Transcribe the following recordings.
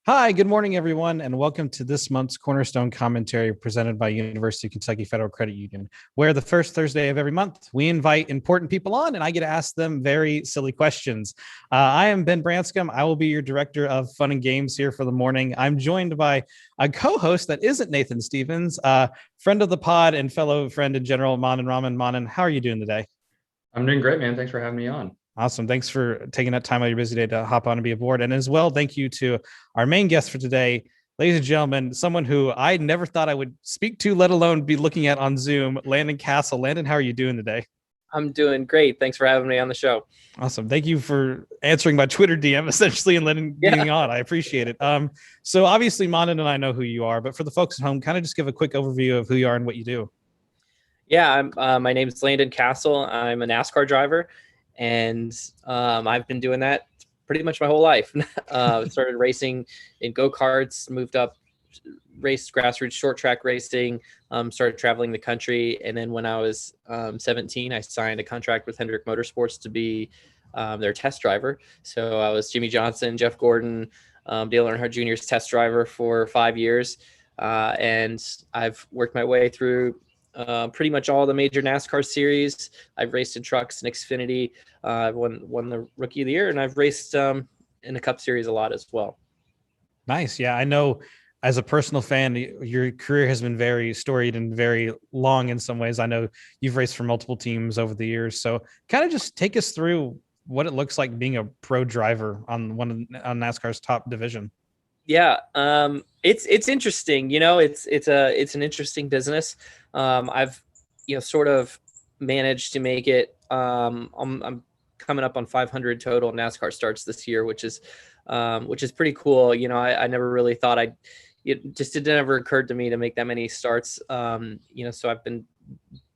Hi, good morning, everyone, and welcome to this month's Cornerstone commentary presented by University of Kentucky Federal Credit Union, where the first Thursday of every month, we invite important people on and I get to ask them very silly questions. I am Ben Branscombe. I will be your director of fun and games here for the morning. I'm joined by a co-host that isn't Nathan Stevens, friend of the pod and fellow friend in general, Manan Raman. Manan, how are you doing today? I'm doing great, man. Thanks for having me on. Awesome. Thanks for taking that time out of your busy day to hop on and be aboard. And as well, thank you to our main guest for today, ladies and gentlemen, someone who I never thought I would speak to, let alone be looking at on Zoom, Landon Cassill. Landon, how are you doing today? I'm doing great. Thanks for having me on the show. Awesome. Thank you for answering my Twitter DM essentially and letting me on. I appreciate it. So obviously Manan and I know who you are, but for the folks at home, kind of just give a quick overview of who you are and what you do. Yeah, my name is Landon Cassill. I'm a NASCAR driver, and I've been doing that pretty much my whole life. Started racing in go-karts, moved up, raced grassroots short track racing, started traveling the country. And then when I was 17, I signed a contract with Hendrick Motorsports to be their test driver. So I was Jimmy Johnson, Jeff Gordon, Dale Earnhardt Jr.'s test driver for 5 years. And I've worked my way through pretty much all the major NASCAR series. I've raced in trucks and Xfinity. I've won the Rookie of the Year, and I've raced in the Cup Series a lot as well. Nice. Yeah, I know as a personal fan, your career has been very storied and very long in some ways. I know you've raced for multiple teams over the years. So kind of just take us through what it looks like being a pro driver on on NASCAR's top division. Yeah, it's interesting. It's an interesting business. I've sort of managed to make it. I'm coming up on 500 total NASCAR starts this year, which is pretty cool. I never really thought it never occurred to me to make that many starts. So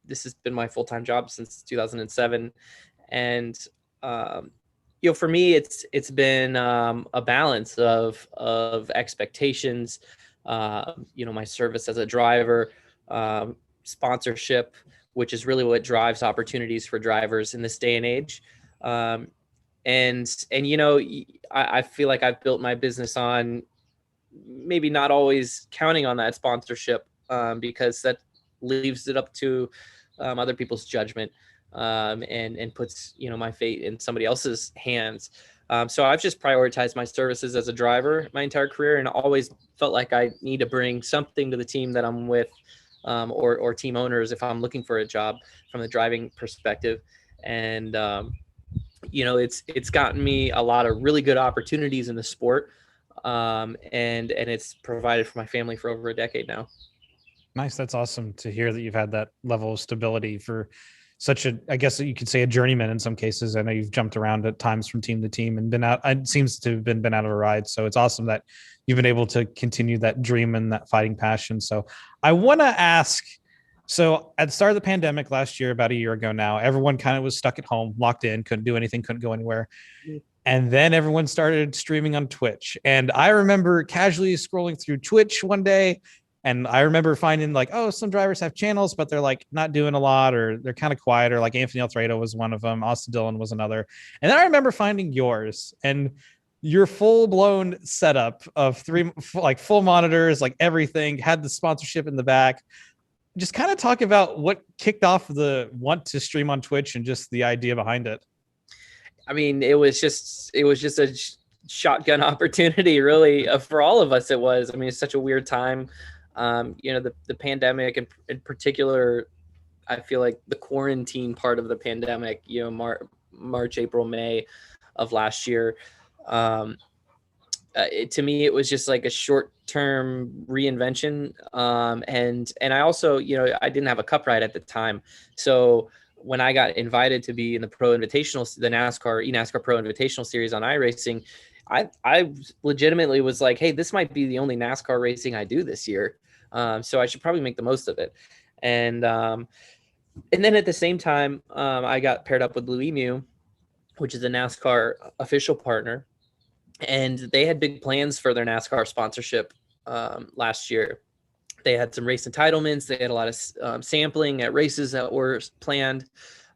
this has been my full-time job since 2007, and for me, it's been a balance of expectations, my service as a driver, sponsorship, which is really what drives opportunities for drivers in this day and age. I feel like I've built my business on maybe not always counting on that sponsorship, because that leaves it up to other people's judgment. And puts my fate in somebody else's hands. So I've just prioritized my services as a driver my entire career, and always felt like I need to bring something to the team that I'm with, or team owners if I'm looking for a job from the driving perspective. And it's gotten me a lot of really good opportunities in the sport, and it's provided for my family for over a decade now. Nice. That's awesome to hear that you've had that level of stability for such a, I guess you could say, a journeyman in some cases. I know you've jumped around at times from team to team and been out. It seems to have been out of a ride. So it's awesome that you've been able to continue that dream and that fighting passion. So I want to ask, so at the start of the pandemic last year, about a year ago now, everyone kind of was stuck at home, locked in, couldn't do anything, couldn't go anywhere. And then everyone started streaming on Twitch. And I remember casually scrolling through Twitch one day, and I remember finding like, oh, some drivers have channels, but they're like not doing a lot, or they're kind of quiet, or like Anthony Alfredo was one of them. Austin Dillon was another. And then I remember finding yours and your full blown setup of three, like full monitors, like everything, had the sponsorship in the back. Just kind of talk about what kicked off the want to stream on Twitch and just the idea behind it. I mean, it was just a shotgun opportunity, really, for all of us. It was. I mean, it's such a weird time. The pandemic, and in particular, I feel like the quarantine part of the pandemic, March, April, May of last year. To me, it was just like a short-term reinvention. And I also, I didn't have a cup ride at the time. So when I got invited to be in the Pro Invitational, the eNASCAR Pro Invitational Series on iRacing, I legitimately was like, hey, this might be the only NASCAR racing I do this year. So I should probably make the most of it. And then at the same time, I got paired up with Blue Emu, which is a NASCAR official partner. And they had big plans for their NASCAR sponsorship last year. They had some race entitlements. They had a lot of sampling at races that were planned.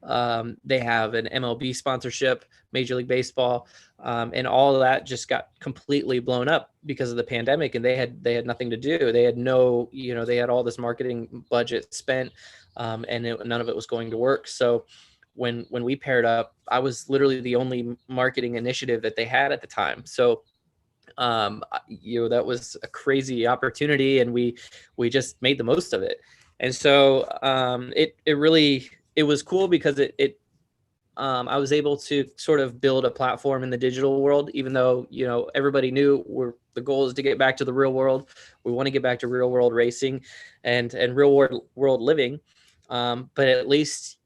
They have an MLB sponsorship, Major League Baseball, and all of that just got completely blown up because of the pandemic, and they had nothing to do. They had they had all this marketing budget spent, and none of it was going to work. So when we paired up, I was literally the only marketing initiative that they had at the time. So that was a crazy opportunity, and we just made the most of it. And so it was cool because I was able to sort of build a platform in the digital world, even though, everybody knew the goal is to get back to the real world. We want to get back to real world racing and real world living. But at least,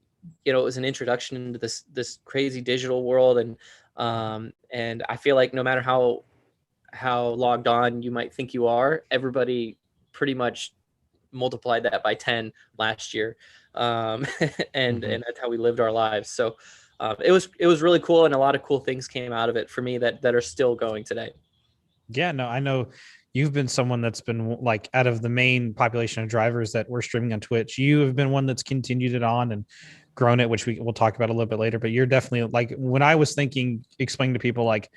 it was an introduction into this crazy digital world. And I feel like no matter how logged on you might think you are, everybody pretty much multiplied that by 10 last year. And that's how we lived our lives. So it was really cool, and a lot of cool things came out of it for me that are still going today. Yeah, no, I know you've been someone that's been like, out of the main population of drivers that were streaming on Twitch, you have been one that's continued it on and grown it, which we'll talk about a little bit later. But you're definitely, like, when I was explaining to people like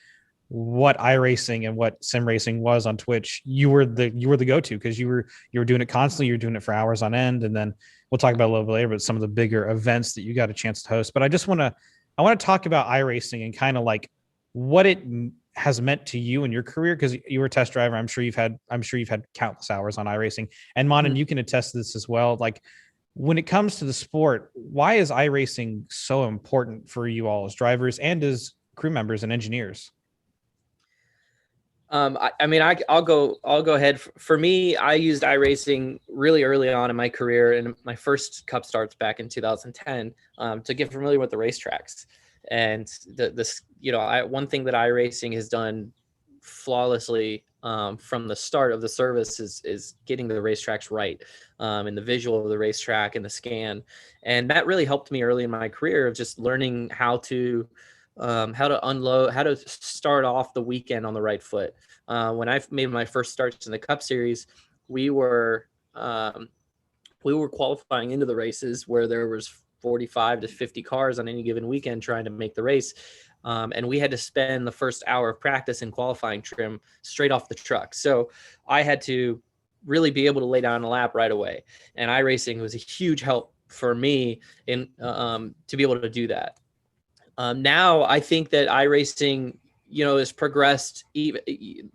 what iRacing and what sim racing was on Twitch, you were the go-to, because you were doing it constantly. You were doing it for hours on end. And then we'll talk about a little bit later, but some of the bigger events that you got a chance to host. But I want to talk about iRacing and kind of like what it has meant to you in your career, because you were a test driver. I'm sure you've had countless hours on iRacing, and Monin, you can attest to this as well. Like, when it comes to the sport, why is iRacing so important for you all as drivers and as crew members and engineers? I'll go ahead. For me, I used iRacing really early on in my career, and my first Cup starts back in 2010, to get familiar with the racetracks. And one thing that iRacing has done flawlessly from the start of the service is getting the racetracks right, and the visual of the racetrack and the scan. And that really helped me early in my career of just learning how to unload, how to start off the weekend on the right foot. When I made my first starts in the Cup Series, we were qualifying into the races where there was 45 to 50 cars on any given weekend trying to make the race. And we had to spend the first hour of practice in qualifying trim straight off the truck. So I had to really be able to lay down a lap right away. And iRacing was a huge help for me in to be able to do that. Now I think that iRacing, has progressed. Even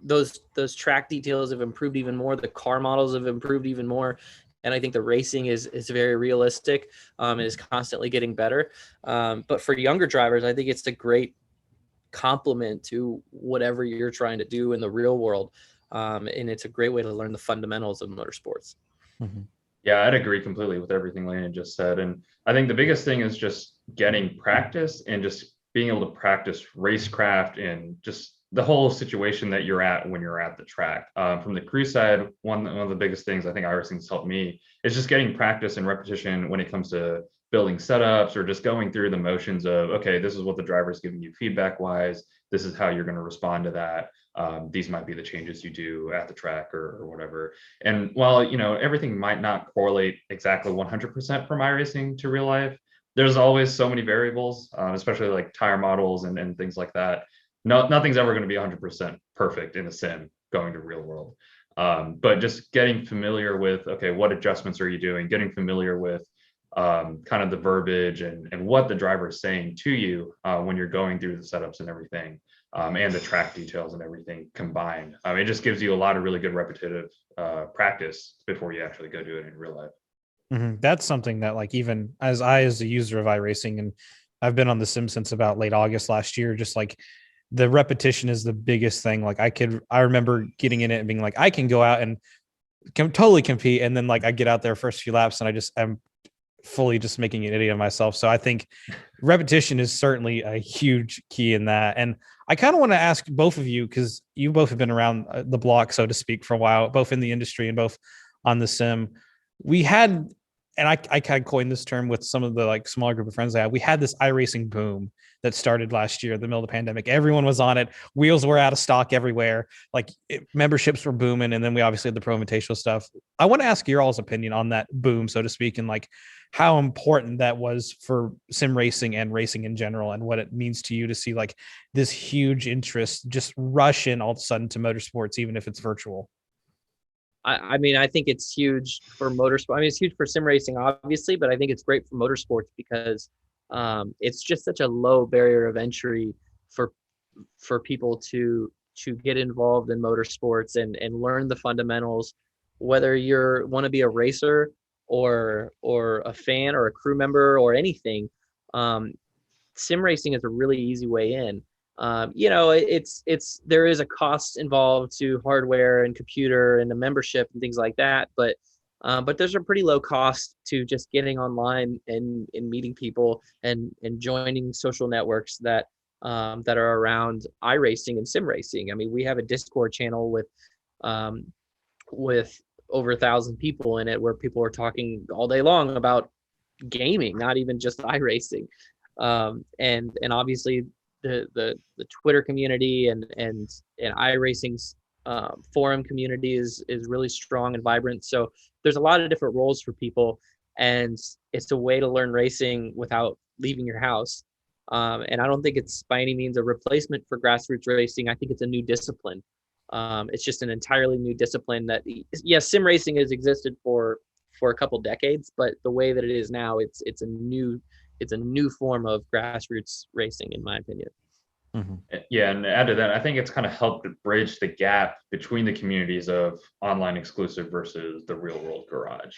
those track details have improved even more. The car models have improved even more, and I think the racing is very realistic. And is constantly getting better. But for younger drivers, I think it's a great complement to whatever you're trying to do in the real world, and it's a great way to learn the fundamentals of motorsports. Mm-hmm. Yeah, I'd agree completely with everything Landon just said. And I think the biggest thing is just getting practice and just being able to practice racecraft and just the whole situation that you're at when you're at the track. From the crew side, one of the biggest things I think iRacing's helped me is just getting practice and repetition when it comes to building setups or just going through the motions of, okay, this is what the driver's giving you feedback wise. This is how you're going to respond to that. These might be the changes you do at the track or whatever. And while, everything might not correlate exactly 100% from iRacing to real life, there's always so many variables, especially like tire models and things like that. Nothing's ever going to be 100% perfect in a sim going to real world. But just getting familiar with, okay, what adjustments are you doing? Getting familiar with kind of the verbiage and what the driver is saying to you when you're going through the setups and everything, and the track details and everything combined. It just gives you a lot of really good repetitive practice before you actually go do it in real life. Mm-hmm. That's something that, like, even as a user of iRacing, and I've been on the sim since about late August last year, just like the repetition is the biggest thing. Like I remember getting in it and being like, I can go out and totally compete. And then like I get out there first few laps and I'm fully just making an idiot of myself. So I think repetition is certainly a huge key in that. And I kind of want to ask both of you, because you both have been around the block, so to speak, for a while, both in the industry and both on the sim. We had and I kind of coined this term with some of the like smaller group of friends I had. We had this iRacing boom that started last year, in the middle of the pandemic. Everyone was on it. Wheels were out of stock everywhere. Memberships were booming. And then we obviously had the Pro Invitational stuff. I want to ask your all's opinion on that boom, so to speak, and like how important that was for sim racing and racing in general, and what it means to you to see like this huge interest just rush in all of a sudden to motorsports, even if it's virtual. I mean, I think it's huge for motorsport. I mean, it's huge for sim racing, obviously, but I think it's great for motorsports because it's just such a low barrier of entry for people to get involved in motorsports and learn the fundamentals, whether you want to be a racer or a fan or a crew member or anything. Sim racing is a really easy way in. There is a cost involved to hardware and computer and a membership and things like that, but there's a pretty low cost to just getting online and meeting people and joining social networks that are around iRacing and sim racing. I mean, we have a Discord channel with over 1,000 people in it, where people are talking all day long about gaming, not even just iRacing. And obviously the Twitter community and iRacing's forum community is really strong and vibrant. So there's a lot of different roles for people, and it's a way to learn racing without leaving your house. And I don't think it's by any means a replacement for grassroots racing. I think it's a new discipline. It's just an entirely new discipline that, yes, sim racing has existed for a couple decades, but the way that it is now, it's a new form of grassroots racing, in my opinion. Mm-hmm. Yeah, and add to that, I think it's kind of helped to bridge the gap between the communities of online exclusive versus the real world garage.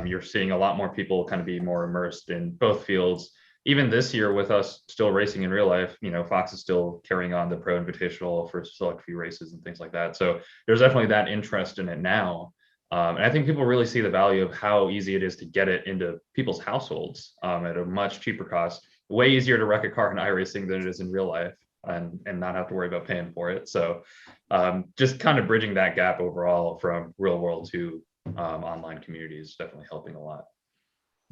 You're seeing a lot more people kind of be more immersed in both fields. Even this year, with us still racing in real life, Fox is still carrying on the Pro Invitational for select few races and things like that. So there's definitely that interest in it now. And I think people really see the value of how easy it is to get it into people's households at a much cheaper cost. Way easier to wreck a car in iRacing than it is in real life, and not have to worry about paying for it. So just kind of bridging that gap overall from real world to online communities is definitely helping a lot.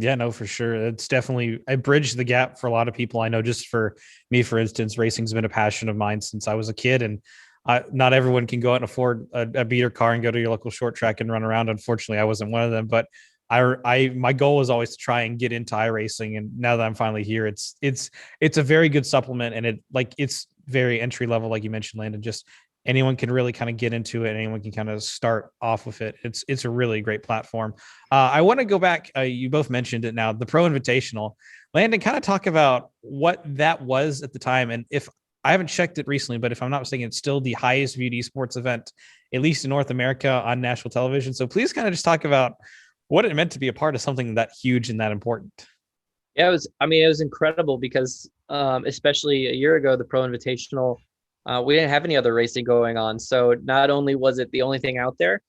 Yeah, no, for sure. It's definitely, I bridged the gap for a lot of people. I know, just for me, for instance, racing's been a passion of mine since I was a kid, and not everyone can go out and afford a beater car and go to your local short track and run around. Unfortunately, I wasn't one of them, but my goal was always to try and get into iRacing. And now that I'm finally here, it's a very good supplement, and it's very entry level, like you mentioned, Landon. Just anyone can really kind of get into it. Anyone can kind of start off with it. It's a really great platform. I want to go back. You both mentioned it now, the Pro Invitational. Landon, kind of talk about what that was at the time. And if I haven't checked it recently, but if I'm not mistaken, it's still the highest viewed esports event, at least in North America, on national television. So please kind of just talk about what it meant to be a part of something that huge and that important. Yeah, it was incredible because especially a year ago, the Pro Invitational, we didn't have any other racing going on. So not only was it the only thing out there,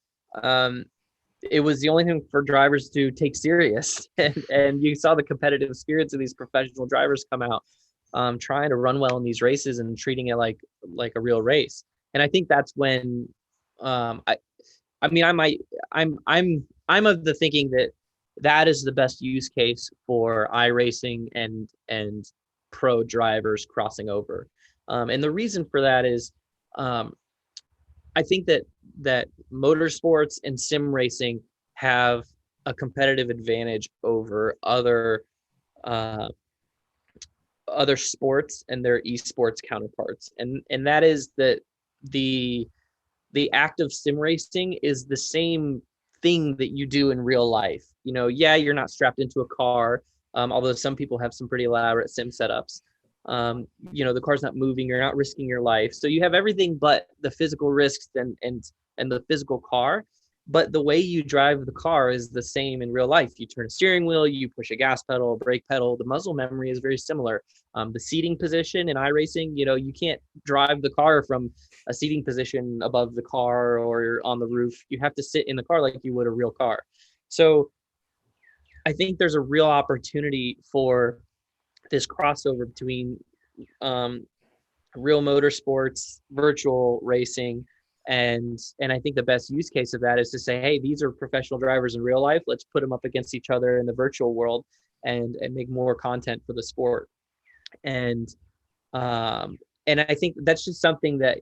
it was the only thing for drivers to take serious. And you saw the competitive spirits of these professional drivers come out, trying to run well in these races and treating it like a real race. And I think that's when I'm of the thinking that is the best use case for iRacing and pro drivers crossing over. And the reason for that is, I think that motorsports and sim racing have a competitive advantage over other sports and their esports counterparts. And that is that the act of sim racing is the same thing that you do in real life. Yeah, you're not strapped into a car, although some people have some pretty elaborate sim setups. The car's not moving, you're not risking your life. So you have everything but the physical risks and the physical car. But the way you drive the car is the same in real life. You turn a steering wheel, you push a gas pedal, a brake pedal. The muzzle memory is very similar. The seating position in iRacing, you can't drive the car from a seating position above the car or on the roof. You have to sit in the car like you would a real car. So I think there's a real opportunity for this crossover between real motorsports, virtual racing, And I think the best use case of that is to say, hey, these are professional drivers in real life. Let's put them up against each other in the virtual world and make more content for the sport. And um, and I think that's just something that,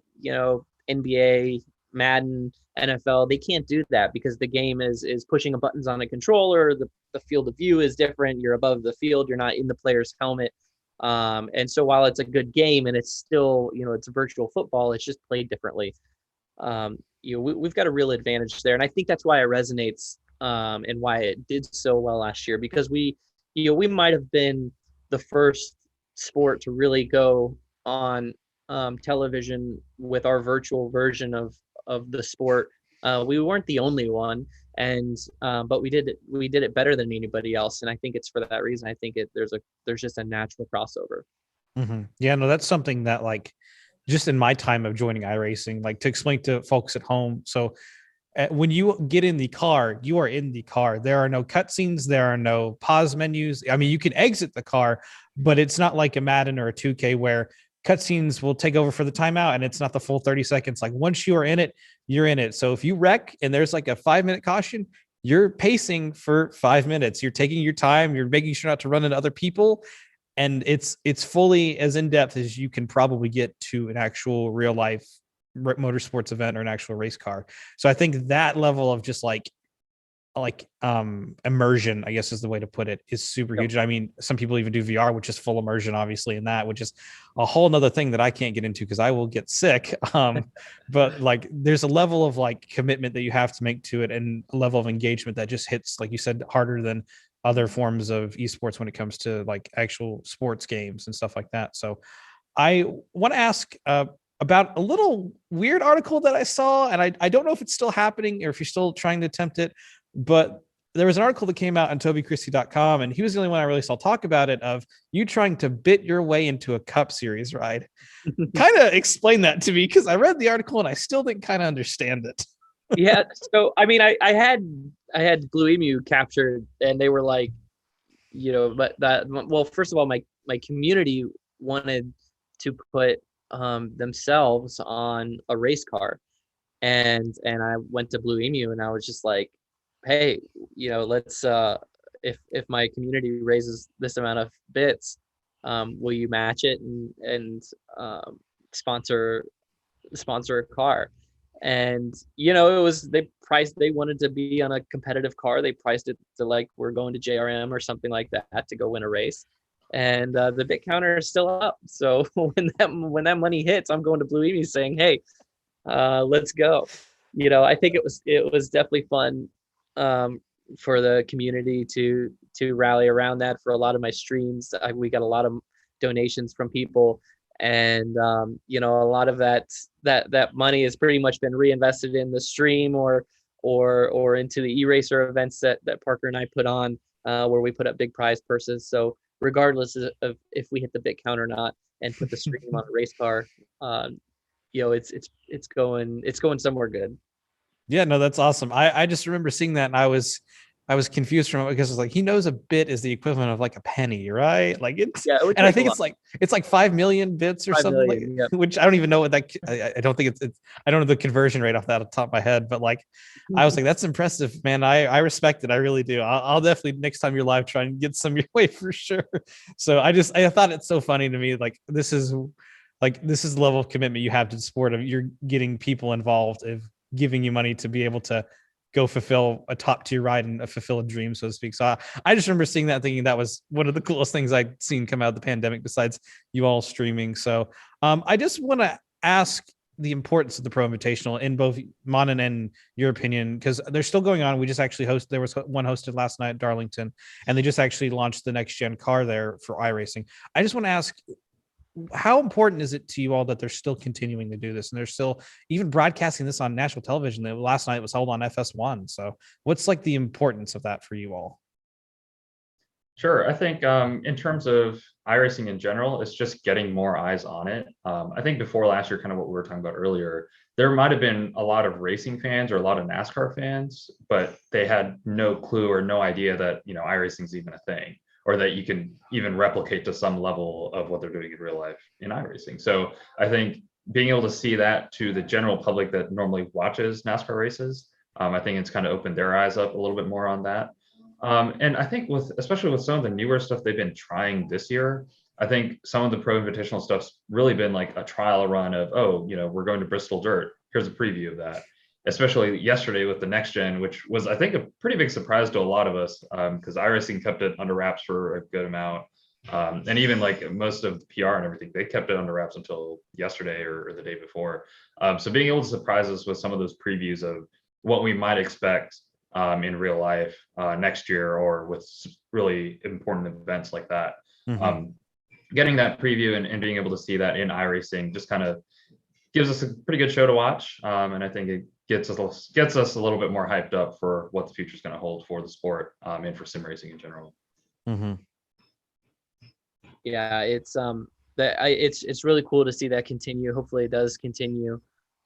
NBA, Madden, NFL, they can't do that because the game is pushing buttons on a controller. The field of view is different. You're above the field. You're not in the player's helmet. And so while it's a good game and it's still, it's virtual football, it's just played differently. We've got a real advantage there. And I think that's why it resonates, and why it did so well last year, because we might have been the first sport to really go on television with our virtual version of the sport. We weren't the only one, and but we did it better than anybody else. And I think it's for that reason. I think there's just a natural crossover. Mm-hmm. Yeah, no, that's something that, like, just in my time of joining iRacing, like, to explain to folks at home. So when you get in the car, you are in the car. There are no cutscenes. There are no pause menus. I mean, you can exit the car, but it's not like a Madden or a 2K where cutscenes will take over for the timeout and it's not the full 30 seconds. Like, once you are in it, you're in it. So if you wreck and there's like a 5-minute caution, you're pacing for 5 minutes. You're taking your time. You're making sure not to run into other people. And it's fully as in depth as you can probably get to an actual real life motorsports event or an actual race car. So I think that level of just like immersion, I guess is the way to put it, is super huge. I mean, some people even do VR, which is full immersion, obviously, in that, which is a whole nother thing that I can't get into because I will get sick. But like, there's a level of like commitment that you have to make to it, and a level of engagement that just hits, like you said, harder than other forms of esports when it comes to like actual sports games and stuff like that. So I want to ask about a little weird article that I saw, and I don't know if it's still happening or if you're still trying to attempt it, but there was an article that came out on TobyChristie.com, and he was the only one I really saw talk about it, of you trying to bit your way into a Cup Series ride. Kind of explain that to me, because I read the article and I still didn't kind of understand it. Yeah. So, I mean, I had Blue Emu captured, and they were like, but well, first of all, my community wanted to put themselves on a race car, and I went to Blue Emu and I was just like, hey, let's if my community raises this amount of bits, will you match it and sponsor a car? And they wanted to be on a competitive car. They priced it to like, we're going to JRM or something like that to go win a race. And the bit counter is still up. So when that money hits, I'm going to Blue Emu saying, hey, let's go. I think it was definitely fun for the community to rally around that. For a lot of my streams, we got a lot of donations from people, and a lot of that money has pretty much been reinvested in the stream or into the e-racer events that Parker and I put on, where we put up big prize purses. So regardless of if we hit the bit count or not and put the stream on a race car, it's going somewhere good. Yeah, no, that's awesome. I just remember seeing that, and I was confused from it, because it's like, he knows a bit is the equivalent of like a penny, right? Like, it's, yeah, and I think it's like 5 million bits or something, million, like, yep. Which I don't even know what that, I don't think it's I don't know the conversion rate off that off the top of my head, but like, I was like, that's impressive, man. I respect it. I really do. I'll definitely, next time you're live, try and get some your way for sure. So I thought it's so funny to me. Like, this is the level of commitment you have to the sport, of you're getting people involved, of giving you money to be able to go fulfill a top tier ride and fulfill a dream, so to speak. So I just remember seeing that, thinking that was one of the coolest things I'd seen come out of the pandemic, besides you all streaming. So I just want to ask the importance of the Pro Invitational in both Monin and your opinion, because they're still going on. We just actually there was one hosted last night at Darlington, and they just actually launched the next gen car there for iRacing. I just want to ask, how important is it to you all that they're still continuing to do this, and they're still even broadcasting this on national television? Last night it was held on FS1. So what's like the importance of that for you all? Sure. I think in terms of iRacing in general, it's just getting more eyes on it. I think before last year, kind of what we were talking about earlier, there might have been a lot of racing fans or a lot of NASCAR fans, but they had no clue or no idea that, iRacing is even a thing, or that you can even replicate to some level of what they're doing in real life in iRacing. So I think being able to see that to the general public that normally watches NASCAR races, I think it's kind of opened their eyes up a little bit more on that. And I think especially with some of the newer stuff they've been trying this year, I think some of the Pro Invitational stuff's really been like a trial run of, oh, we're going to Bristol Dirt. Here's a preview of that. Especially yesterday with the next gen, which was, I think, a pretty big surprise to a lot of us, because iRacing kept it under wraps for a good amount. And even like most of the PR and everything, they kept it under wraps until yesterday or the day before. So being able to surprise us with some of those previews of what we might expect in real life next year, or with really important events like that. Getting that preview and being able to see that in iRacing just kind of gives us a pretty good show to watch. And I think it gets us a little bit more hyped up for what the future is going to hold for the sport and for sim racing in general. Yeah, it's really cool to see that continue. Hopefully it does continue.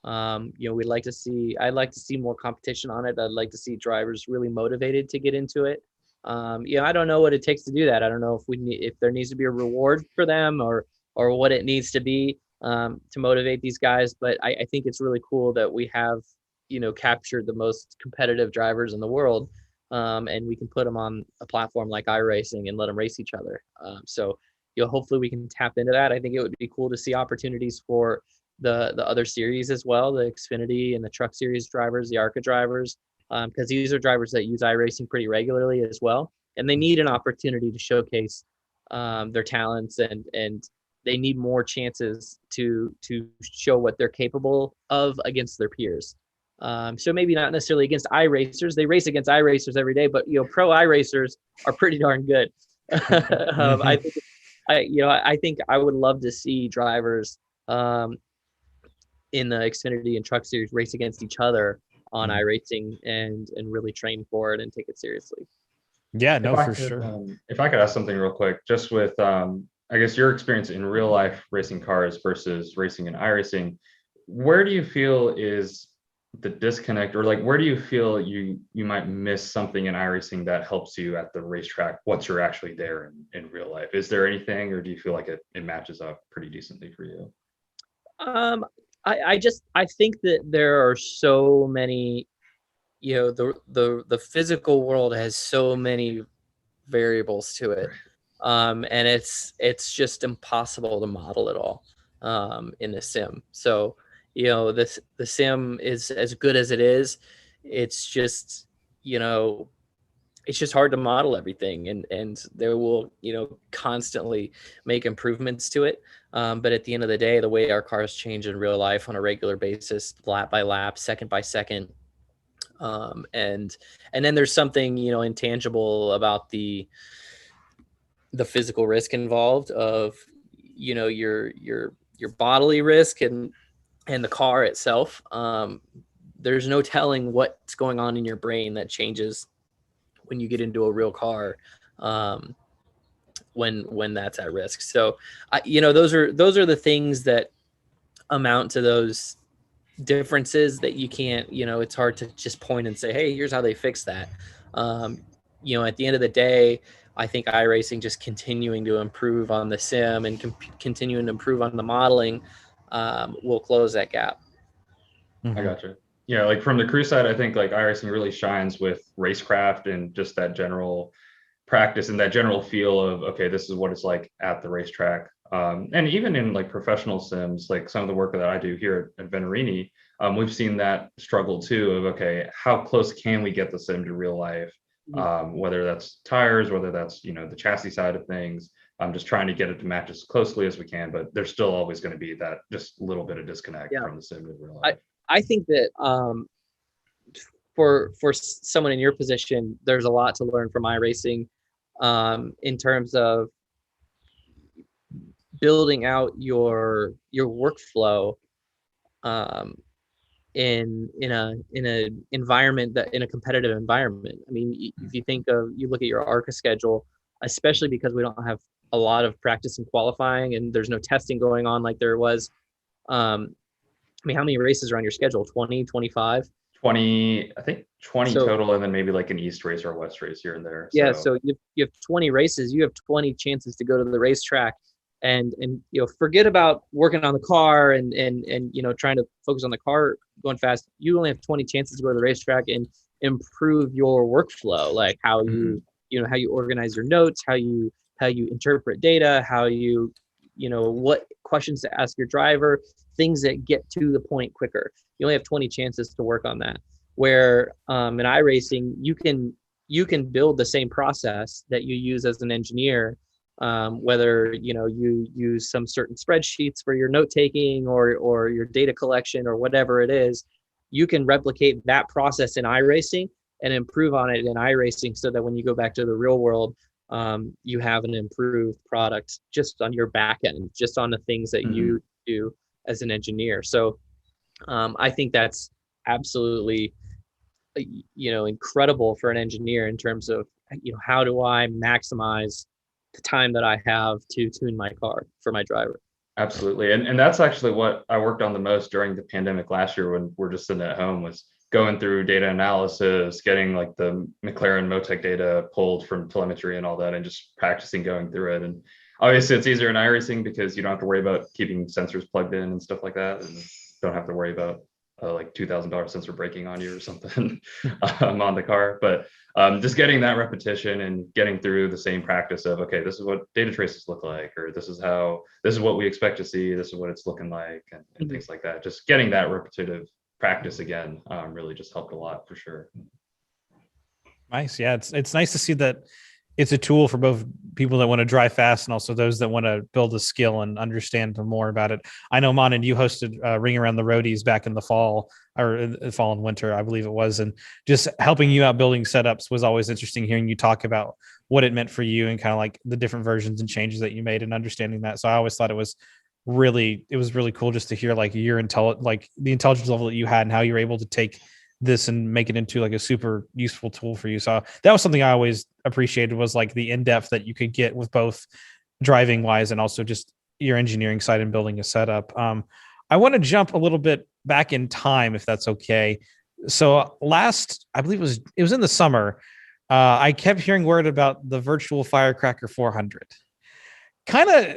I'd like to see more competition on it. I'd like to see drivers really motivated to get into it. I don't know what it takes to do that. I don't know if there needs to be a reward for them or what it needs to be to motivate these guys. But I think it's really cool that we have, captured the most competitive drivers in the world, and we can put them on a platform like iRacing and let them race each other. So hopefully we can tap into that. I think it would be cool to see opportunities for the other series as well, the Xfinity and the Truck Series drivers, the ARCA drivers, because these are drivers that use iRacing pretty regularly as well, and they need an opportunity to showcase their talents, and they need more chances to show what they're capable of against their peers. So maybe not necessarily against iRacers. They race against iRacers every day, but pro iRacers are pretty darn good. I think I would love to see drivers in the Xfinity and Truck Series race against each other on iRacing and really train for it and take it seriously. Yeah, no, for sure. If I could ask something real quick, just with I guess your experience in real life racing cars versus racing in iRacing, where do you feel is the disconnect, or like where do you feel you might miss something in iRacing that helps you at the racetrack once you're actually there in real life? Is there anything, or do you feel like it matches up pretty decently for you? I think that there are so many, the physical world has so many variables to it, and it's just impossible to model it all in the sim. So the sim is as good as it is. It's just it's just hard to model everything, and they will constantly make improvements to it, but at the end of the day, the way our cars change in real life on a regular basis, lap by lap, second by second, and then there's something intangible about the physical risk involved of your bodily risk and the car itself. There's no telling what's going on in your brain that changes when you get into a real car, when that's at risk. So those are the things that amount to those differences that you can't, it's hard to just point and say, hey, here's how they fix that. At the end of the day, I think iRacing just continuing to improve on the sim and continuing to improve on the modeling will close that gap. I gotcha. Yeah, like from the crew side, I think like iRacing really shines with racecraft and just that general practice and that general feel of, okay, this is what it's like at the racetrack. And even in like professional sims, like some of the work that I do here at Venerini, we've seen that struggle too of, okay, how close can we get the sim to real life? Whether that's tires, whether that's, the chassis side of things. I'm just trying to get it to match as closely as we can, but there's still always going to be that just little bit of disconnect from the sim to real life. I think that for someone in your position, there's a lot to learn from iRacing in terms of building out your workflow in a environment in a competitive environment. I mean, if you look at your ARCA schedule, especially because we don't have a lot of practice and qualifying and there's no testing going on like there was. I mean, how many races are on your schedule? 20, 25? 20, I think 20 total, and then maybe like an East race or a West race here and there. Yeah, so you have 20 races. You have 20 chances to go to the racetrack and forget about working on the car and trying to focus on the car going fast. You only have 20 chances to go to the racetrack and improve your workflow, like how how you organize your notes, how you interpret data, how what questions to ask your driver, things that get to the point quicker. You only have 20 chances to work on that. Where in iRacing, you can build the same process that you use as an engineer, whether you use some certain spreadsheets for your note taking or your data collection or whatever it is. You can replicate that process in iRacing and improve on it in iRacing, so that when you go back to the real world, you have an improved product just on your back end, just on the things that you do as an engineer. So I think that's absolutely incredible for an engineer in terms of how do I maximize the time that I have to tune my car for my driver. Absolutely. And that's actually what I worked on the most during the pandemic last year, when we're just sitting at home, was going through data analysis, getting like the McLaren Motec data pulled from telemetry and all that, and just practicing going through it. And obviously it's easier in iRacing because you don't have to worry about keeping sensors plugged in and stuff like that, and don't have to worry about like $2,000 sensor breaking on you or something on the car. But just getting that repetition and getting through the same practice of, okay, this is what data traces look like, or this is what we expect to see, this is what it's looking like, and things like that. Just getting that repetitive practice again really just helped a lot, for sure. Nice. Yeah, it's nice to see that it's a tool for both people that want to drive fast and also those that want to build a skill and understand more about it. I know, Monin, you hosted Ring Around the Roadies back in the fall, or fall and winter, I believe it was. And just helping you out building setups was always interesting, hearing you talk about what it meant for you and kind of like the different versions and changes that you made and understanding that. So I always thought it was really cool just to hear like your like the intelligence level that you had and how you were able to take this and make it into like a super useful tool for you. So that was something I always appreciated, was like the in-depth that you could get with both driving wise and also just your engineering side and building a setup. I want to jump a little bit back in time, if that's okay. So I believe it was in the summer. I kept hearing word about the virtual Firecracker 400. Kind of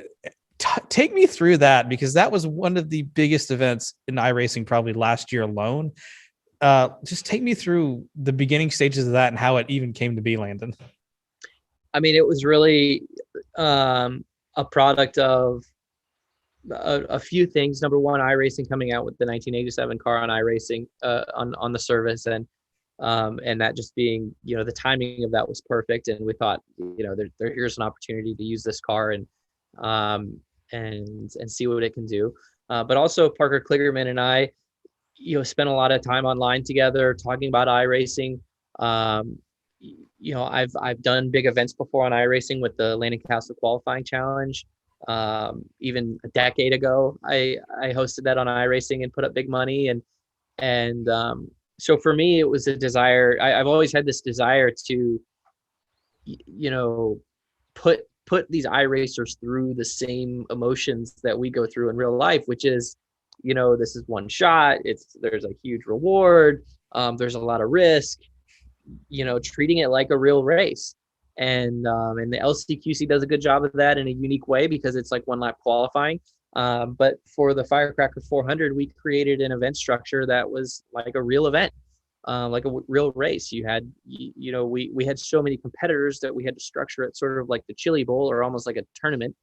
take me through that, because that was one of the biggest events in iRacing probably last year alone. Just take me through the beginning stages of that and how it even came to be, Landon. I mean, it was really a product of a few things. Number one, iRacing coming out with the 1987 car on iRacing on the service, and that just being, the timing of that was perfect. And we thought, here's an opportunity to use this car and see what it can do. But also Parker Kligerman and I, spent a lot of time online together talking about iRacing. I've done big events before on iRacing with the Landon Cassill qualifying challenge. Even a decade ago, I hosted that on iRacing and put up big money. And so for me, it was a desire. I've always had this desire to, put these iRacers through the same emotions that we go through in real life, which is, this is one shot. There's a huge reward. There's a lot of risk, treating it like a real race. And the LCQC does a good job of that in a unique way, because it's like one lap qualifying. But for the Firecracker 400, we created an event structure that was like a real event, like a real race. You had, we had so many competitors that we had to structure it sort of like the Chili Bowl, or almost like a tournament.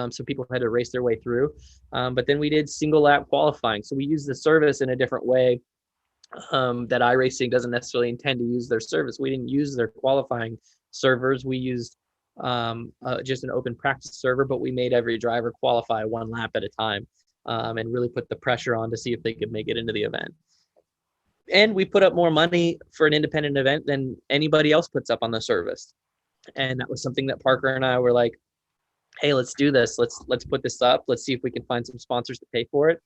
So people had to race their way through. But then we did single lap qualifying. So we used the service in a different way that iRacing doesn't necessarily intend to use their service. We didn't use their qualifying servers. We used just an open practice server, but we made every driver qualify one lap at a time, and really put the pressure on to see if they could make it into the event. And we put up more money for an independent event than anybody else puts up on the service. And that was something that Parker and I were like, hey, let's do this. Let's put this up. Let's see if we can find some sponsors to pay for it.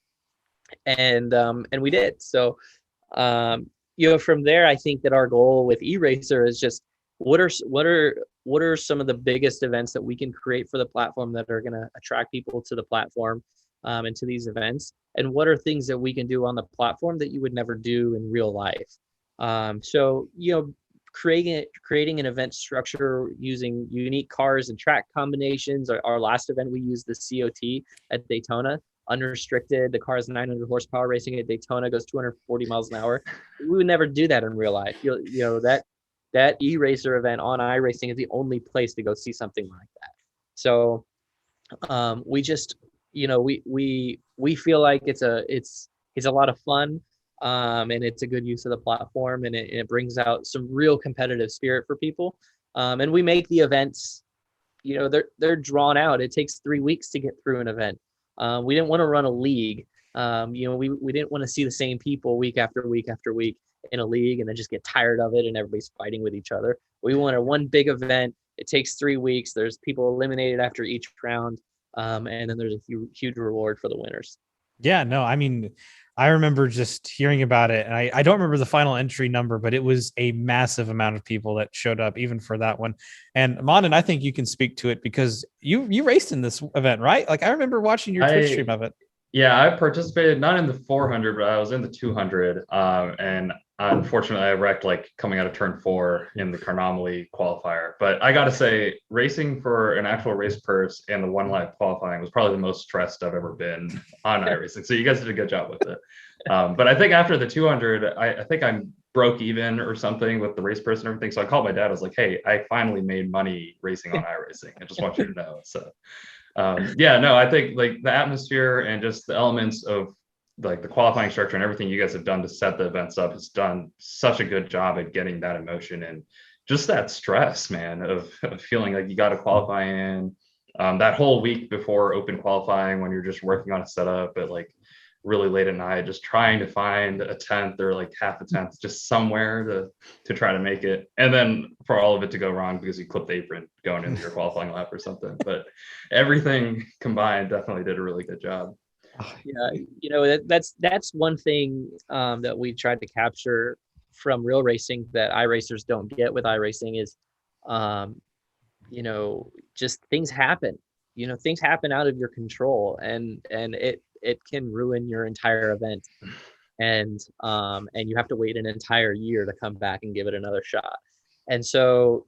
And we did. So, from there, I think that our goal with eRacer is just what are some of the biggest events that we can create for the platform that are going to attract people to the platform and to these events, and what are things that we can do on the platform that you would never do in real life. creating an event structure using unique cars and track combinations. Our last event, we used the COT at Daytona, unrestricted. The car is 900 horsepower. Racing at Daytona goes 240 miles an hour. We would never do that in real life. You know that e-racer event on iRacing is the only place to go see something like that. So we just, we feel like it's a lot of fun, and it's a good use of the platform, and it brings out some real competitive spirit for people. And we make the events, they're drawn out. It takes 3 weeks to get through an event. We didn't want to run a league. We didn't want to see the same people week after week after week in a league and then just get tired of it and everybody's fighting with each other. We wanted one big event. It takes 3 weeks. There's people eliminated after each round. And then there's a huge reward for the winners. Yeah, no, I mean, I remember just hearing about it, and I don't remember the final entry number, but it was a massive amount of people that showed up even for that one. And Monden, I think you can speak to it because you raced in this event, right? Like I remember watching your Twitch stream of it. Yeah, I participated not in the 400, but I was in the 200. And unfortunately, I wrecked like coming out of turn 4 in the Carnomaly qualifier. But I got to say, racing for an actual race purse and the one lap qualifying was probably the most stressed I've ever been on iRacing. So you guys did a good job with it. But I think after the 200, I think I broke even or something with the race purse and everything. So I called my dad. I was like, hey, I finally made money racing on iRacing. I just want you to know. So. I think like the atmosphere and just the elements of like the qualifying structure and everything you guys have done to set the events up has done such a good job at getting that emotion and just that stress, man, of feeling like you got to qualify in that whole week before open qualifying when you're just working on a setup at like really late at night, just trying to find a 10th or like half a 10th, just somewhere to try to make it. And then for all of it to go wrong because you clipped the apron going into your qualifying lap or something. But everything combined definitely did a really good job. Yeah, that's one thing that we tried to capture from real racing that iRacers don't get with iRacing is, just things happen. Things happen out of your control, and it can ruin your entire event, and you have to wait an entire year to come back and give it another shot. And so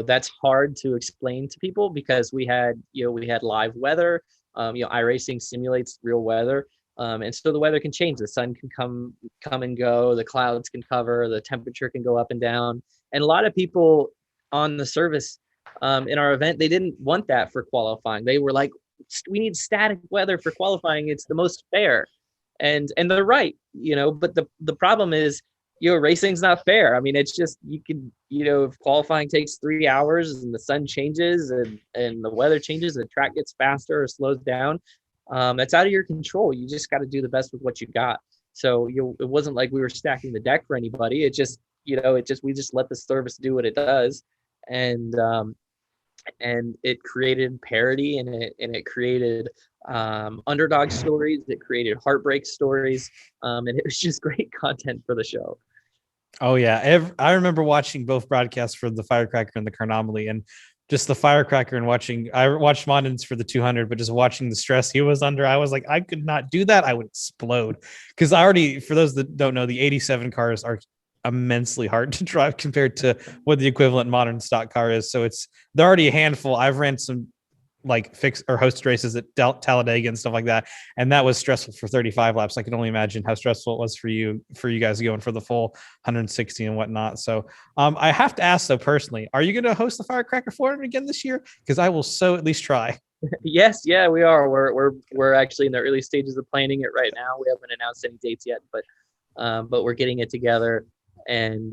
that's hard to explain to people because we had live weather. iRacing simulates real weather, and so the weather can change. The sun can come and go, the clouds can cover, the temperature can go up and down, and a lot of people on the service in our event, they didn't want that for qualifying. They were like, we need static weather for qualifying. It's the most fair. And they're right, but the problem is, racing's not fair. I mean, it's just, you can, if qualifying takes 3 hours and the sun changes and the weather changes, the track gets faster or slows down, that's out of your control. You just got to do the best with what you got. So it wasn't like we were stacking the deck for anybody. It just, we just let the service do what it does. And it created parody, and it created underdog stories. It created heartbreak stories, and it was just great content for the show. Oh yeah, I remember watching both broadcasts for the Firecracker and the Carnomaly, and just the Firecracker and I watched Monden's for the 200, but just watching the stress he was under, I was like, I could not do that. I would explode because for those that don't know, the 87 cars are immensely hard to drive compared to what the equivalent modern stock car is. So they're already a handful. I've ran some like fixed or hosted races at Talladega and stuff like that, and that was stressful for 35 laps. I can only imagine how stressful it was for you guys going for the full 160 and whatnot. So I have to ask though, personally, are you going to host the Firecracker 400 again this year? Because I will at least try. Yes, yeah, we are. We're actually in the early stages of planning it right now. We haven't announced any dates yet, but we're getting it together. And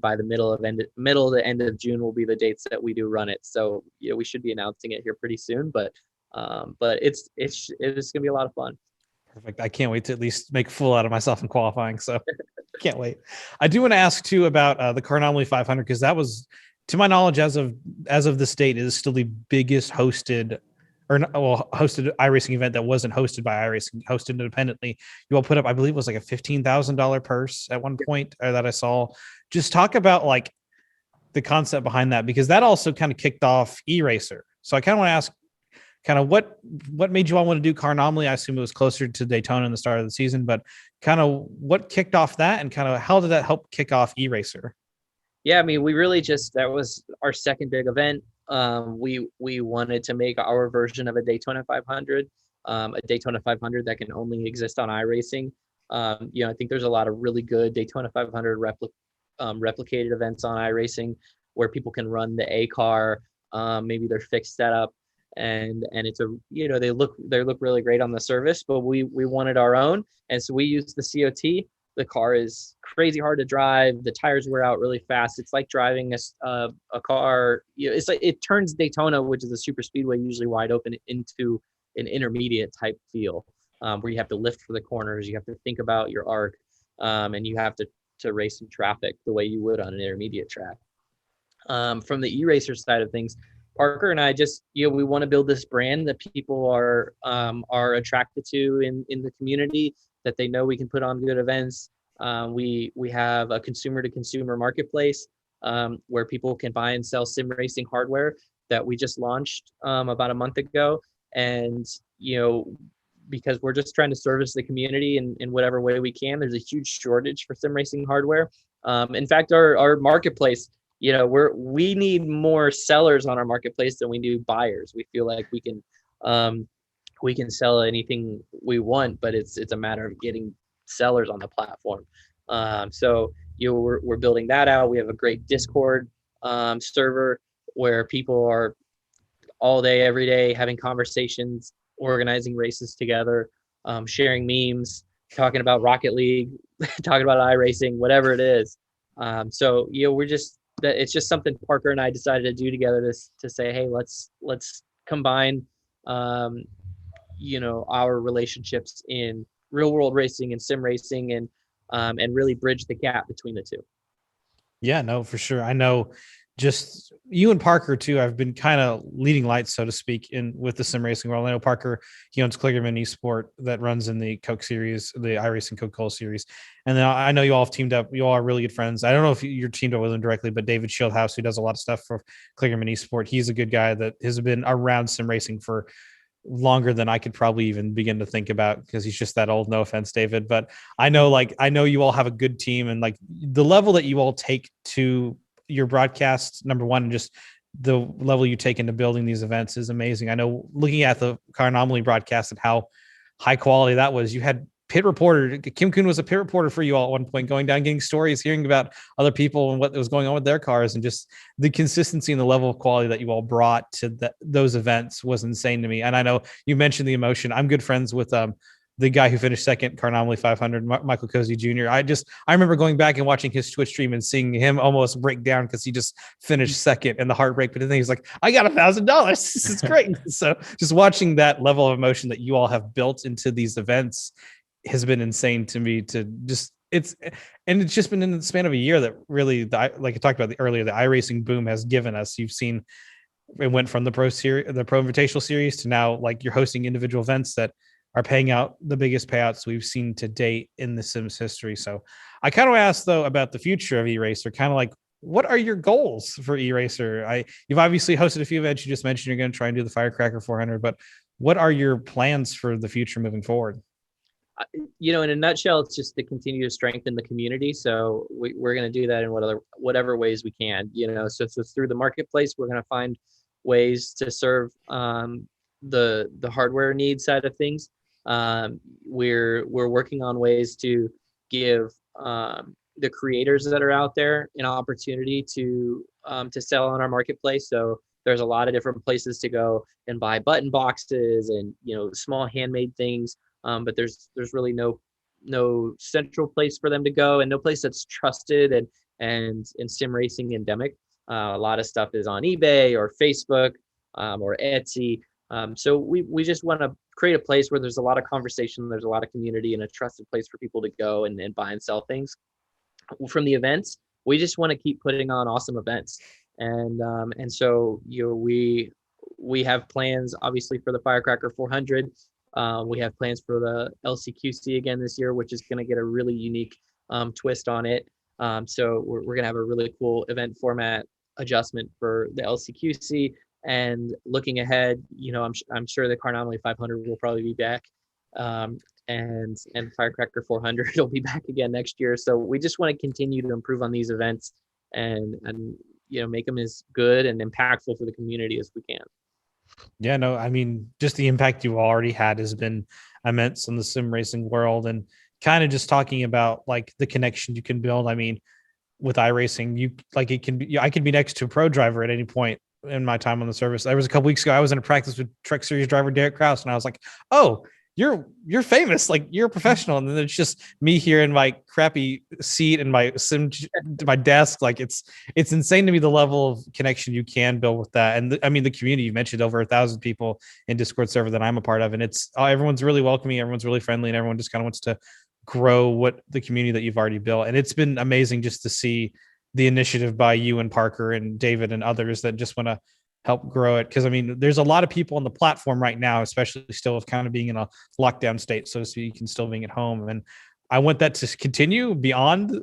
by the middle to end of June will be the dates that we do run it. So we should be announcing it here pretty soon. But it's gonna be a lot of fun. Perfect. I can't wait to at least make a fool out of myself in qualifying. So can't wait. I do want to ask too about the Carnomaly 500 because that was, to my knowledge, as of this date, is still the biggest hosted iRacing event that wasn't hosted by iRacing, hosted independently. You all put up, I believe it was like a $15,000 purse at one point that I saw. Just talk about like the concept behind that, because that also kind of kicked off eRacer. So I kind of want to ask kind of what made you all want to do Carnomaly? I assume it was closer to Daytona in the start of the season, but kind of what kicked off that and kind of how did that help kick off eRacer? Yeah, I mean, we really just, that was our second big event. We wanted to make our version of a Daytona 500, a Daytona 500 that can only exist on iRacing. I think there's a lot of really good Daytona 500 replicated events on iRacing where people can run the A car, maybe their fixed setup, and it's they look really great on the service. But we wanted our own, and so we used the COT. The car is crazy hard to drive. The tires wear out really fast. It's like driving a car. It's like it turns Daytona, which is a super speedway, usually wide open, into an intermediate type feel, where you have to lift for the corners. You have to think about your arc, and you have to race in traffic the way you would on an intermediate track. From the e-racer side of things, Parker and I just, we want to build this brand that people are attracted to in the community, that they know we can put on good events. We have a consumer to consumer marketplace, where people can buy and sell sim racing hardware that we just launched about a month ago. And, because we're just trying to service the community in whatever way we can. There's a huge shortage for sim racing hardware. In fact, our marketplace, we need more sellers on our marketplace than we do buyers. We feel like we can sell anything we want, but it's a matter of getting sellers on the platform. So we're building that out. We have a great Discord server where people are all day, every day, having conversations, organizing races together, sharing memes, talking about Rocket League, talking about iRacing, whatever it is. It's just something Parker and I decided to do together to say, hey, let's combine, our relationships in real world racing and sim racing, and really bridge the gap between the two. Yeah, no, for sure. I know just you and Parker too have been kind of leading lights, so to speak, in with the sim racing world. I know Parker, he owns Kligerman Esport that runs in the Coke series, the iRacing Coca-Cola series. And then I know you all have teamed up. You all are really good friends. I don't know if you're teamed up with him directly, but David Shieldhouse, who does a lot of stuff for Kligerman Esport, he's a good guy that has been around sim racing for longer than I could probably even begin to think about, because he's just that old. No offense, David, but I know you all have a good team, and like the level that you all take to your broadcast, number one, and just the level you take into building these events is amazing. I know looking at the Car Anomaly broadcast and how high quality that was. You had pit reporter Kim Kuhn was a pit reporter for you all at one point, going down, getting stories, hearing about other people and what was going on with their cars, and just the consistency and the level of quality that you all brought to those events was insane to me. And I know you mentioned the emotion. I'm good friends with the guy who finished second, Car Anomaly 500, Michael Cozy Jr. I remember going back and watching his Twitch stream and seeing him almost break down because he just finished second and the heartbreak. But then he's like, I got $1,000. This is great. So just watching that level of emotion that you all have built into these events has been insane to me. It's just been in the span of a year that really, like I talked about earlier, the iRacing boom has given us. You've seen it went from the Pro Invitational series to now, like, you're hosting individual events that are paying out the biggest payouts we've seen to date in the Sims history. So I kind of asked though about the future of eRacer, kind of like, what are your goals for eRacer? You've obviously hosted a few events. You just mentioned you're going to try and do the Firecracker 400, but what are your plans for the future moving forward? In a nutshell, it's just to continue to strengthen the community. So we're going to do that in whatever ways we can. So through the marketplace, we're going to find ways to serve the hardware needs side of things. We're working on ways to give the creators that are out there an opportunity to sell on our marketplace. So there's a lot of different places to go and buy button boxes and small handmade things. But there's really no central place for them to go, and no place that's trusted and sim racing endemic. A lot of stuff is on eBay or Facebook or Etsy. So we just want to create a place where there's a lot of conversation, there's a lot of community, and a trusted place for people to go and buy and sell things. From the events, we just want to keep putting on awesome events, and so we have plans obviously for the Firecracker 400. We have plans for the LCQC again this year, which is going to get a really unique twist on it. So we're going to have a really cool event format adjustment for the LCQC. And looking ahead, I'm sure the Car Anomaly 500 will probably be back, and Firecracker 400 will be back again next year. So we just want to continue to improve on these events and make them as good and impactful for the community as we can. Yeah, no, I mean, just the impact you already had has been immense in the sim racing world, and kind of just talking about like the connection you can build. I mean, with iRacing, you like it can be, I could be next to a pro driver at any point in my time on the service. There was a couple weeks ago, I was in a practice with Truck Series driver Derek Kraus, and I was like, "Oh, you're famous, like you're a professional." And then it's just me here in my crappy seat and my desk. Like it's insane to me the level of connection you can build with that. And I mean, the community, you mentioned over 1,000 people in Discord server that I'm a part of, and it's everyone's really welcoming, everyone's really friendly, and everyone just kind of wants to grow what the community that you've already built. And it's been amazing just to see the initiative by you and Parker and David and others that just want to help grow it. Cause I mean, there's a lot of people on the platform right now, especially still of kind of being in a lockdown state, so to speak, and still being at home. And I want that to continue beyond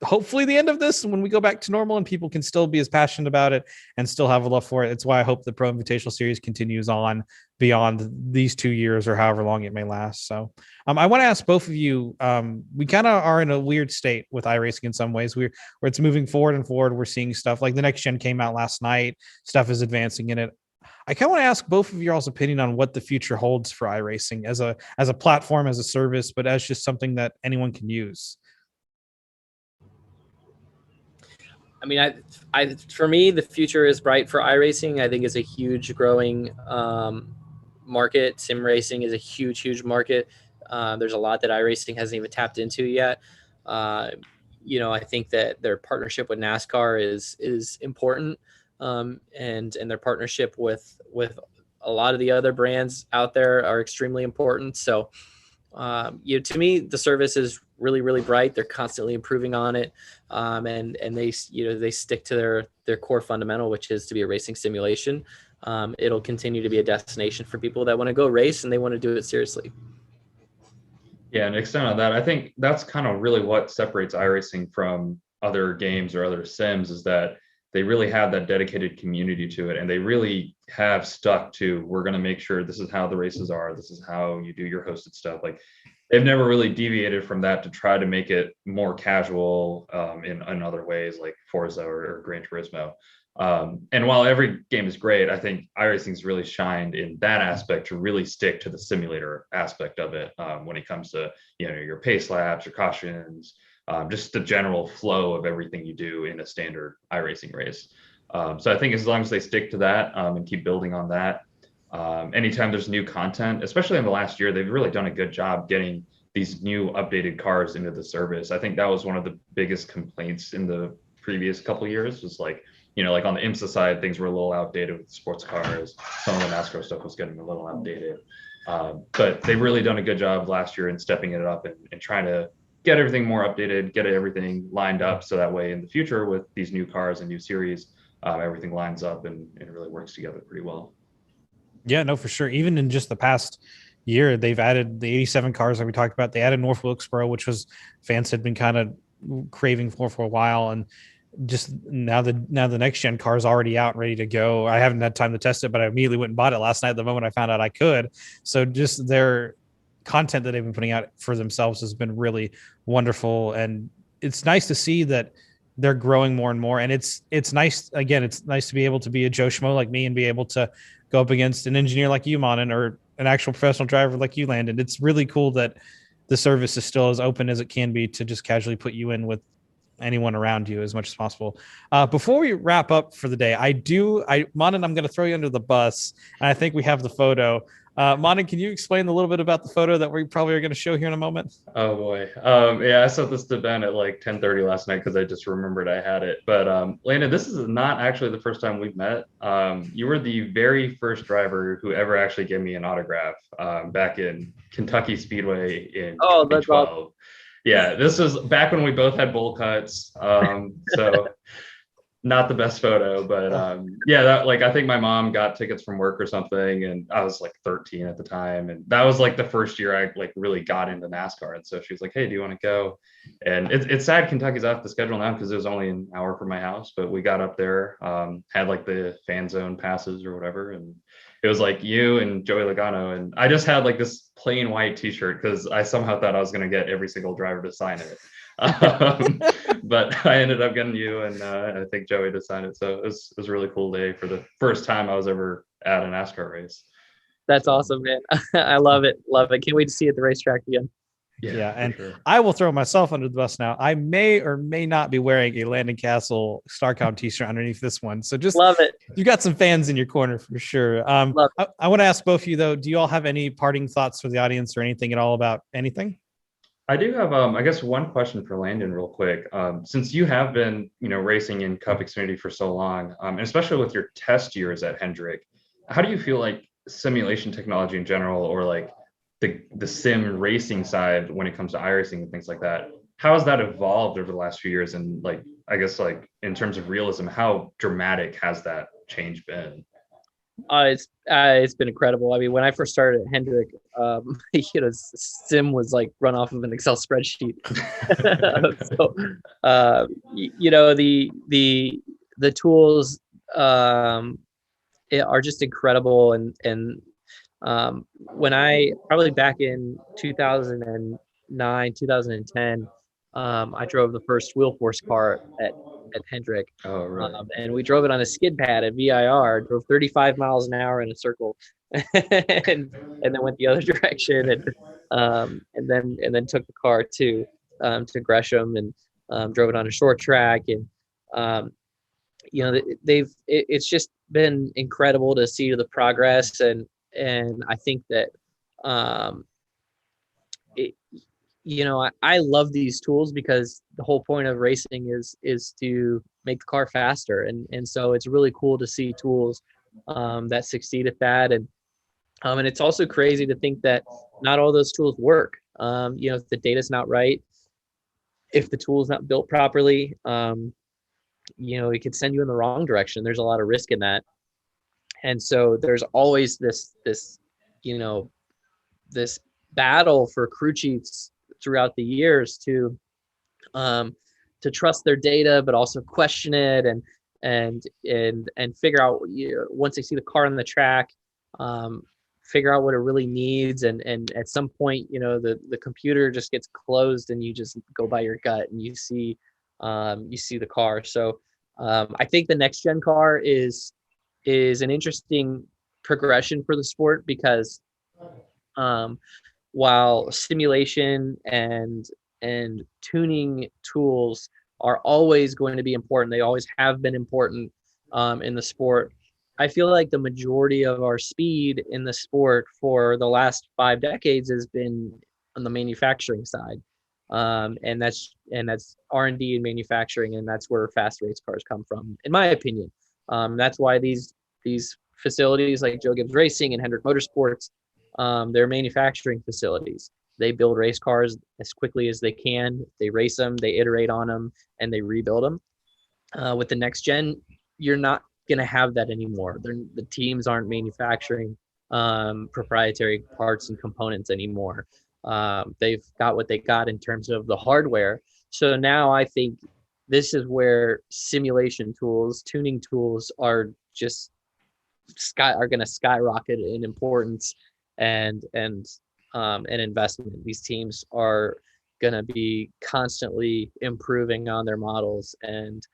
hopefully the end of this when we go back to normal and people can still be as passionate about it and still have a love for it. It's why I hope the Pro Invitational Series continues on beyond these 2 years or however long it may last. So I want to ask both of you, we kind of are in a weird state with iRacing in some ways where it's moving forward and forward. We're seeing stuff like the next gen came out last night, stuff is advancing in it. I kind of want to ask both of y'all's opinion on what the future holds for iRacing as a platform, as a service, but as just something that anyone can use. I mean, for me, the future is bright for iRacing. I think it's a huge growing market. Sim racing is a huge market. There's a lot that iRacing hasn't even tapped into yet. I think that their partnership with NASCAR is important, and their partnership with a lot of the other brands out there are extremely important. So, to me, the service is really bright. They're constantly improving on it, and they stick to their core fundamental, which is to be a racing simulation. It'll continue to be a destination for people that want to go race and they want to do it seriously. Yeah, and extend on that, I think that's kind of really what separates iRacing from other games or other sims is that they really have that dedicated community to it, and they really have stuck to, we're going to make sure this is how the races are, this is how you do your hosted stuff. Like they've never really deviated from that to try to make it more casual in other ways like Forza or Gran Turismo. And while every game is great, I think iRacing's really shined in that aspect to really stick to the simulator aspect of it when it comes to your pace laps, your cautions, just the general flow of everything you do in a standard iRacing race. So I think as long as they stick to that and keep building on that, anytime there's new content, especially in the last year, they've really done a good job getting these new updated cars into the service. I think that was one of the biggest complaints in the previous couple of years was like on the IMSA side, things were a little outdated with sports cars. Some of the NASCAR stuff was getting a little outdated. But they've really done a good job last year in stepping it up and trying to get everything more updated, get everything lined up so that way in the future with these new cars and new series, everything lines up and it really works together pretty well. Yeah, no, for sure. Even in just the past year, they've added the 87 cars that we talked about. They added North Wilkesboro, which was fans had been kind of craving for a while. And just now the next gen car is already out and ready to go. I haven't had time to test it, but I immediately went and bought it last night the moment I found out I could. So just their content that they've been putting out for themselves has been really wonderful. And it's nice to see that they're growing more and more. And it's nice, again, it's nice to be able to be a Joe Schmo like me and be able to go up against an engineer like you, Monin, or an actual professional driver like you, Landon. It's really cool that the service is still as open as it can be to just casually put you in with anyone around you as much as possible. Before we wrap up for the day, Monin, I'm going to throw you under the bus, and I think we have the photo. Monin, can you explain a little bit about the photo that we probably are going to show here in a moment? Oh boy. Yeah, I sent this to Ben at like 10:30 last night because I just remembered I had it. But Landon, this is not actually the first time we've met. You were the very first driver who ever actually gave me an autograph back in Kentucky Speedway in 2012. Awesome. Yeah, this was back when we both had bowl cuts. So not the best photo, but I think my mom got tickets from work or something, and I was like 13 at the time, and that was like the first year I like really got into NASCAR. And so she was like, "Hey, do you want to go?" And it's sad Kentucky's off the schedule now because it was only an hour from my house, but we got up there, had like the fan zone passes or whatever, and it was like you and Joey Logano, and I just had like this plain white T-shirt because I somehow thought I was going to get every single driver to sign it. But I ended up getting you, and I think Joey to sign it. So it was a really cool day for the first time I was ever at a NASCAR race. That's awesome, man. I love it. Love it. Can't wait to see you at the racetrack again. Yeah, and sure. I will throw myself under the bus now. I may or may not be wearing a Landon Cassill StarCom t-shirt underneath this one. So just love it. You got some fans in your corner for sure. I want to ask both of you though, do you all have any parting thoughts for the audience or anything at all about anything? I do have, I guess, one question for Landon real quick. Since you have been, racing in Cup Xfinity for so long, and especially with your test years at Hendrick, how do you feel like simulation technology in general, or like the sim racing side when it comes to iRacing and things like that, how has that evolved over the last few years? And like, I guess like in terms of realism, how dramatic has that change been? It's been incredible. I mean, when I first started at Hendrick, sim was like run off of an Excel spreadsheet. So, the tools are just incredible. And when I probably back in 2009, 2010, I drove the first wheel force car at Hendrick. Oh, right. And we drove it on a skid pad at VIR, drove 35 miles an hour in a circle, and then went the other direction, and then took the car to Gresham and drove it on a short track. And it's just been incredible to see the progress, and I think that I love these tools because the whole point of racing is to make the car faster. And so it's really cool to see tools that succeed at that. And it's also crazy to think that not all those tools work. If the data's not right, if the tool's not built properly, it could send you in the wrong direction. There's a lot of risk in that. And so there's always this battle for crew chiefs throughout the years to trust their data, but also question it and figure out, once they see the car on the track, figure out what it really needs. And at some point, the computer just gets closed and you just go by your gut and you see the car. So I think the next gen car is an interesting progression for the sport, because while simulation and tuning tools are always going to be important, they always have been important in the sport, I feel like the majority of our speed in the sport for the last 5 decades has been on the manufacturing side. And that's R&D and manufacturing, and that's where fast race cars come from, in my opinion. That's why these facilities like Joe Gibbs Racing and Hendrick Motorsports, they're manufacturing facilities. They build race cars as quickly as they can. They race them, they iterate on them, and they rebuild them. With the next gen, you're not going to have that anymore. The teams aren't manufacturing proprietary parts and components anymore. They've got what they got in terms of the hardware. So now I think this is where simulation tools, tuning tools are just going to skyrocket in importance and investment. These teams are going to be constantly improving on their models and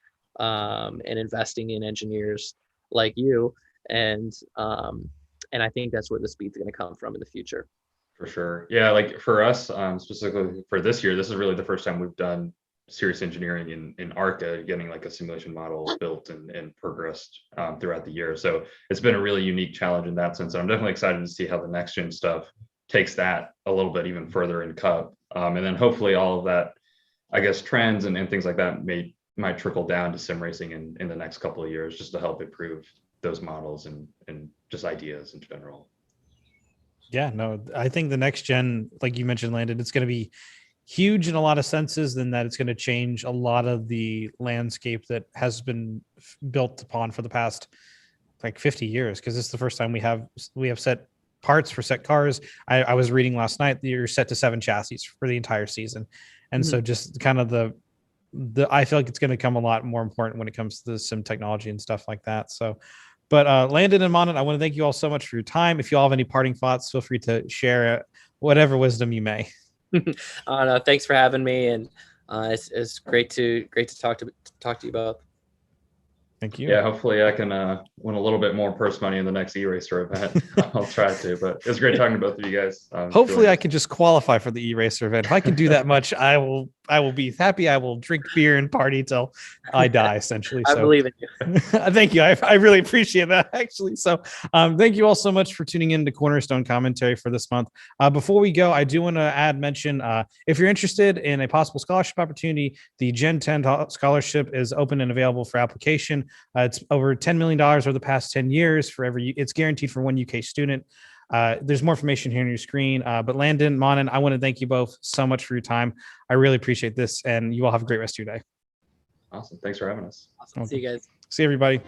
investing in engineers like you. And I think that's where the speed's going to come from in the future. For sure. Yeah, like for us, specifically for this year, this is really the first time we've done serious engineering in ARCA, getting like a simulation model built and progressed throughout the year. So it's been a really unique challenge in that sense. And I'm definitely excited to see how the next gen stuff takes that a little bit even further in Cup. And then hopefully all of that, I guess, trends and things like that might trickle down to sim racing in the next couple of years, just to help improve those models and just ideas in general. Yeah, no, I think the next gen, like you mentioned, Landon, it's going to be huge in a lot of senses, then that it's going to change a lot of the landscape that has been built upon for the past like 50 years. Because this is the first time we have set parts for set cars. I was reading last night that you're set to 7 chassis for the entire season. And so just kind of the I feel like it's going to become a lot more important when it comes to the sim technology and stuff like that. So, but Landon and Manan, I want to thank you all so much for your time. If you all have any parting thoughts, feel free to share whatever wisdom you may. No, thanks for having me. And It's great to talk to you both. Thank you. Yeah, hopefully I can win a little bit more purse money in the next e-racer event. I'll try to, but it was great talking to both of you guys. Hopefully I can just qualify for the e-racer event. If I can do that much, I will be happy. I will drink beer and party till I die, essentially. I believe in you. Thank you. I really appreciate that, actually. So thank you all so much for tuning in to Cornerstone Commentary for this month. Before we go, I do want to mention, if you're interested in a possible scholarship opportunity, the Gen 10 scholarship is open and available for application. It's over $10 million over the past 10 years for it's guaranteed for one UK student. There's more information here on your screen. But Landon, Manan, I want to thank you both so much for your time. I really appreciate this, and you all have a great rest of your day. Awesome. Thanks for having us. Awesome. See you guys. See everybody.